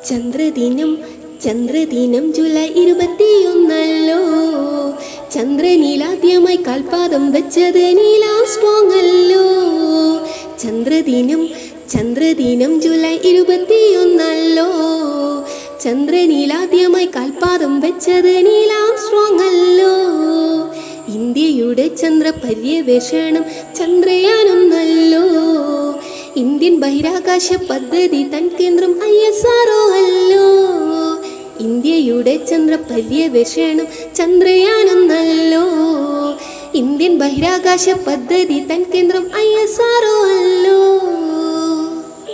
ചന്ദ്രദിനം ചന്ദ്രദിനം July 21 ചന്ദ്രനിലാദ്യമായി കാൽപാദം വെച്ചത് Neil Armstrong അല്ലോ. ചന്ദ്രദിനം ചന്ദ്രദിനം ജൂലൈ 21 ചന്ദ്രനിലാദ്യമായി കാൽപാദം വെച്ചത് നീൽ ആംസ്ട്രോങ് അല്ലോ. ഇന്ത്യയുടെ ചന്ദ്രപര്യവേഷണം ചന്ദ്രയാനൊന്നല്ലോ. ഇന്ത്യൻ ബഹിരാകാശ പദ്ധതി തൻ കേന്ദ്രം ISRO അല്ലോ. ഇന്ത്യയുടെ ചന്ദ്രപര്യവേഷണം ചന്ദ്രയാനൊന്നല്ലോ. ഇന്ത്യൻ ബഹിരാകാശ പദ്ധതി തൻ കേന്ദ്രം ISRO അല്ലോ.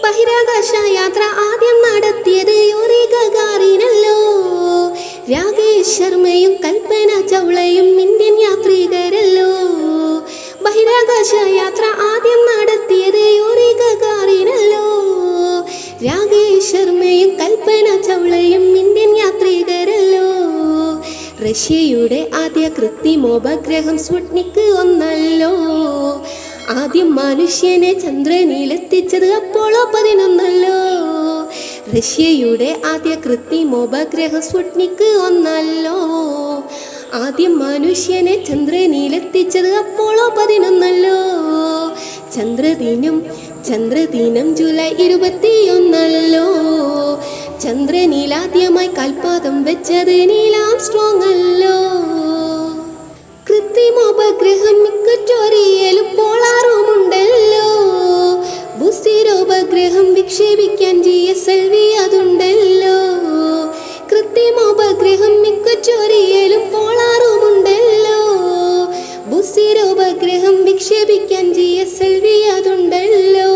ബഹിരാകാശ യാത്ര ആദ്യം നടത്തിയത് യൂറി ഗഗാറിനല്ലോ. രാകേഷ് ശർമ്മയും കൽപ്പന ചൗളയും ഇന്ത്യൻ യാത്രികരല്ലോ. ബഹിരാകാശ യാത്ര ആദ്യം നടത്തിയത് യൂറി ഗഗാറിനല്ലോ. രാകേഷ് ശർമ്മയും കൽപ്പന ചൗളയും ഇന്ത്യൻ യാത്രികരല്ലോ. റഷ്യയുടെ ആദ്യ കൃത്രിമോപഗ്രഹം സ്പുട്നിക് 1 ആദ്യം മനുഷ്യനെ ചന്ദ്രനിലെത്തിച്ചത് അപ്പോളോ 11 റഷ്യയുടെ ആദ്യ കൃത്രിമോപഗ്രഹം സ്പുട്നിക് 1 ആദ്യം മനുഷ്യനെ ചന്ദ്രനിലെത്തിച്ചത് അപ്പോളോ 11 ചന്ദ്രദിനം ചന്ദ്രദിനം ജൂലൈ 21 ചന്ദ്രനിലാദ്യമായി കാൽപാദം വെച്ചത് നീൽ ആംസ്ട്രോങ് അല്ലോ. കൃത്രിമോപഗ്രഹം ഇക്വറ്റോറിയയിലും പോളാറുമുണ്ടല്ലോ. ഭൂസ്ഥിരോപഗ്രഹം വിക്ഷേപിക്കാൻ GSLV അതുണ്ടല്ലോ. കൃത്രിമോപഗ്രഹം ഇക്വറ്റോറിയയിലും പോളാറുമുണ്ടല്ലോ. ഭൂസ്ഥിരോപഗ്രഹം വിക്ഷേപിക്കാൻ GSLV അതുണ്ടല്ലോ.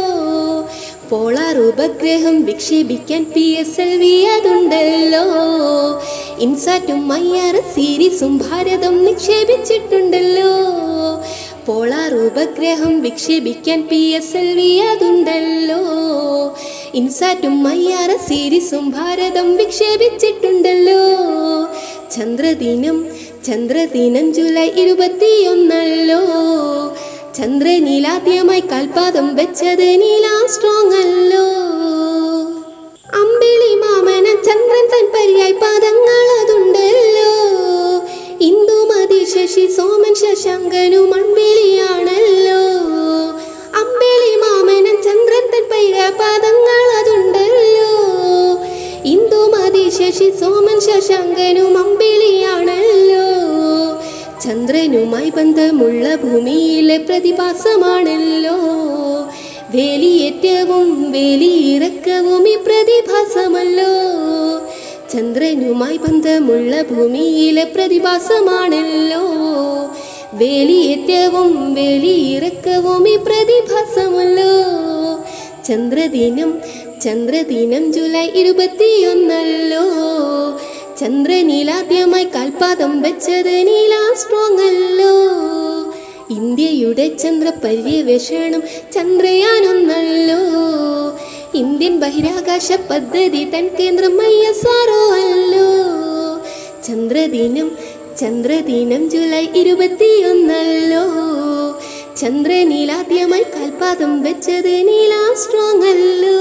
പോളാർ ഉപഗ്രഹം വിക്ഷേപിക്കാൻ PSLV അതുണ്ടല്ലോ. ഇൻസാറ്റും IRS സീരീസും ഭാരതം നിക്ഷേപിച്ചിട്ടുണ്ടല്ലോ. പോളാർ ഉപഗ്രഹം വിക്ഷേപിക്കാൻ PSLV അതുണ്ടല്ലോ. ഇൻസാറ്റും IRS സീരീസും ഭാരതം വിക്ഷേപിച്ചിട്ടുണ്ടല്ലോ. ചന്ദ്രദിനം ചന്ദ്രദിനം ജൂലൈ 21 ചന്ദ്രനിലാദ്യമായി കാൽപാദം വെച്ചത് നീൽ ആംസ്ട്രോങ് അല്ലോ. അമ്പിളി മാമന ചന്ദ്രൻ തൻ പര്യായ പാദങ്ങൾ അതുണ്ടല്ലോ. ഇന്ദുമതി ശശി സോമൻ ശശാങ്കനും അമ്പിളിയാണല്ലോ. അമ്പിളി മാമന ചന്ദ്രൻ തൻ പര്യായ പാദങ്ങൾ അതുണ്ടല്ലോ. ഇന്ദുമതി ശശി സോമൻ ശശാങ്കനും അമ്പിളിയാണല്ലോ. ചന്ദ്രനുമായി ബന്ധമുള്ള ഭൂമിയിലെ പ്രതിഭാസമാണല്ലോ. വേലിയേറ്റവും വേലിയിറക്കവും ഈ പ്രതിഭാസമല്ലോ. ചന്ദ്രനുമായി ബന്ധമുള്ള ഭൂമിയിലെ പ്രതിഭാസമാണല്ലോ. വേലിയേറ്റവും വേലിയിറക്കവും ഈ പ്രതിഭാസമല്ലോ. ചന്ദ്രദിനം ചന്ദ്രദിനം ജൂലൈ 21 ചന്ദ്രനിലാദ്യമായി കാൽപാദം വെച്ചത് നീൽ ആംസ്ട്രോങ് അല്ലോ. ഇന്ത്യയുടെ ചന്ദ്രപര്യവേഷണം ചന്ദ്രയാനൊന്നല്ലോ. ഇന്ത്യൻ ബഹിരാകാശ പദ്ധതി തൻ കേന്ദ്രം ISRO അല്ലോ. ചന്ദ്രദിനം ചന്ദ്രദിനം ജൂലൈ 21 ചന്ദ്രനിലാദ്യമായി കാൽപാദം വെച്ചത് നീൽ ആംസ്ട്രോങ് അല്ലോ.